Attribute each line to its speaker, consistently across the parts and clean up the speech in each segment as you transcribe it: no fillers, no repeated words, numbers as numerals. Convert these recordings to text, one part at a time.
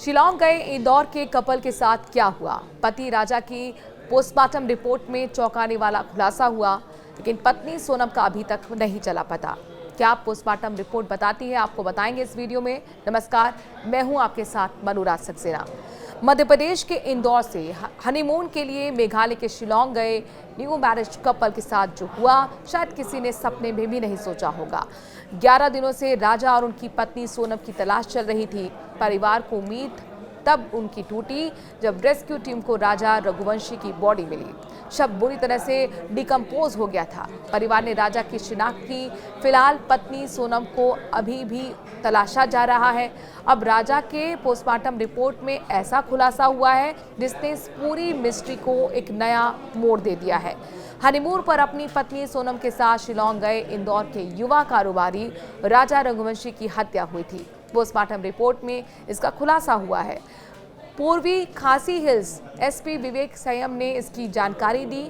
Speaker 1: शिलांग गए इंदौर के कपल के साथ क्या हुआ? पति राजा की पोस्टमार्टम रिपोर्ट में चौंकाने वाला खुलासा हुआ, लेकिन पत्नी सोनम का अभी तक नहीं चला पता। क्या पोस्टमार्टम रिपोर्ट बताती है, आपको बताएंगे इस वीडियो में। नमस्कार, मैं हूं आपके साथ मनुराज सक्सेना। मध्य प्रदेश के इंदौर से हनीमून के लिए मेघालय के शिलांग गए न्यू मैरिज कपल के साथ जो हुआ, शायद किसी ने सपने में भी नहीं सोचा होगा। 11 दिनों से राजा और उनकी पत्नी सोनम की तलाश चल रही थी। परिवार को उम्मीद तब उनकी टूटी जब रेस्क्यू टीम को राजा रघुवंशी की बॉडी मिली। शव बुरी तरह से डिकम्पोज हो गया था। परिवार ने राजा की शिनाख्त की। फिलहाल पत्नी सोनम को अभी भी तलाशा जा रहा है। अब राजा के पोस्टमार्टम रिपोर्ट में ऐसा खुलासा हुआ है जिसने इस पूरी मिस्ट्री को एक नया मोड़ दे दिया है। हनीमून पर अपनी पत्नी सोनम के साथ शिलांग गए इंदौर के युवा कारोबारी राजा रघुवंशी की हत्या हुई थी। पोस्टमार्टम रिपोर्ट में इसका खुलासा हुआ है। पूर्वी खासी हिल्स एसपी विवेक संयम ने इसकी जानकारी दी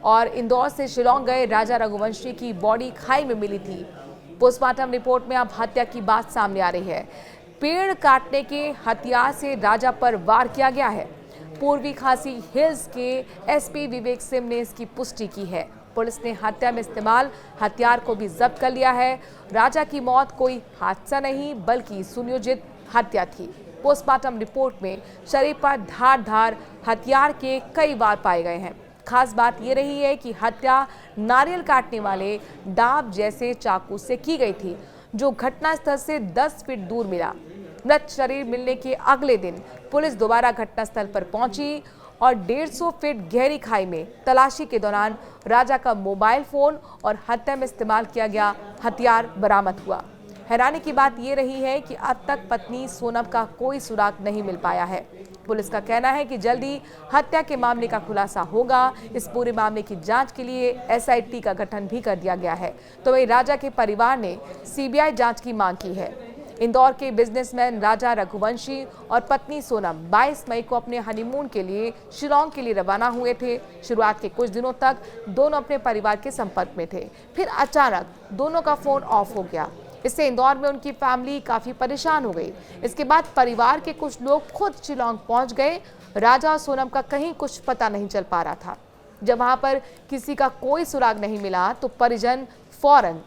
Speaker 1: और इंदौर से शिलांग गए राजा रघुवंशी की बॉडी खाई में मिली थी। पोस्टमार्टम रिपोर्ट में अब हत्या की बात सामने आ रही है। पेड़ काटने के हथियार से राजा पर वार किया गया है। पूर्वी खासी हिल्स के एसपी विवेक सिंह ने इसकी पुष्टि की है। पुलिस ने हत्या में इस्तेमाल हथियार को भी जब्त कर लिया है। राजा की मौत कोई हादसा नहीं बल्कि सुनियोजित हत्या थी। पोस्टमार्टम रिपोर्ट में शरीर पर धारदार हथियार के कई वार पाए गए हैं। खास बात यह रही है कि हत्या नारियल काटने वाले डाब जैसे चाकू से की गई थी, जो घटनास्थल से 10 फीट दूर मिला। मृत शरीर मिलने के अगले दिन पुलिस दोबारा घटनास्थल पर पहुंची और 150 फीट गहरी खाई में तलाशी के दौरान राजा का मोबाइल फोन और हत्या में इस्तेमाल किया गया हथियार बरामद हुआ। हैरानी की बात यह रही है कि अब तक पत्नी सोनम का कोई सुराग नहीं मिल पाया है। पुलिस का कहना है कि जल्दी हत्या के मामले का खुलासा होगा। इस पूरे मामले की जांच के लिए एसआईटी का गठन भी कर दिया गया है। तो वहीं राजा के परिवार ने सीबीआई जांच की मांग की है। इंदौर के बिजनेसमैन राजा रघुवंशी और पत्नी सोनम 22 मई को अपने हनीमून के लिए शिलांग के लिए रवाना हुए थे। शुरुआत के कुछ दिनों तक दोनों अपने परिवार के संपर्क में थे, फिर अचानक दोनों का फोन ऑफ हो गया। इससे इंदौर में उनकी फैमिली काफी परेशान हो गई। इसके बाद परिवार के कुछ लोग खुद शिलांग पहुंच गए। राजा और सोनम का कहीं कुछ पता नहीं चल पा रहा था। जब वहां पर किसी का कोई सुराग नहीं मिला तो परिजन फौरन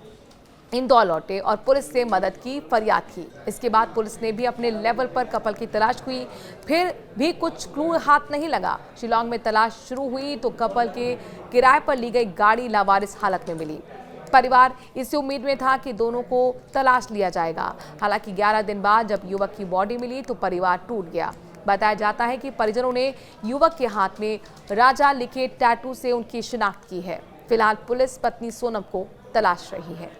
Speaker 1: इंदौर लौटे और पुलिस से मदद की फरियाद की। इसके बाद पुलिस ने भी अपने लेवल पर कपल की तलाश हुई, फिर भी कुछ क्लू हाथ नहीं लगा। शिलांग में तलाश शुरू हुई तो कपल के किराए पर ली गई गाड़ी लावारिस हालत में मिली। परिवार इसी उम्मीद में था कि दोनों को तलाश लिया जाएगा। हालांकि 11 दिन बाद जब युवक की बॉडी मिली तो परिवार टूट गया। बताया जाता है कि परिजनों ने युवक के हाथ में राजा लिखे टैटू से उनकी शिनाख्त की है। फिलहाल पुलिस पत्नी सोनम को तलाश रही है।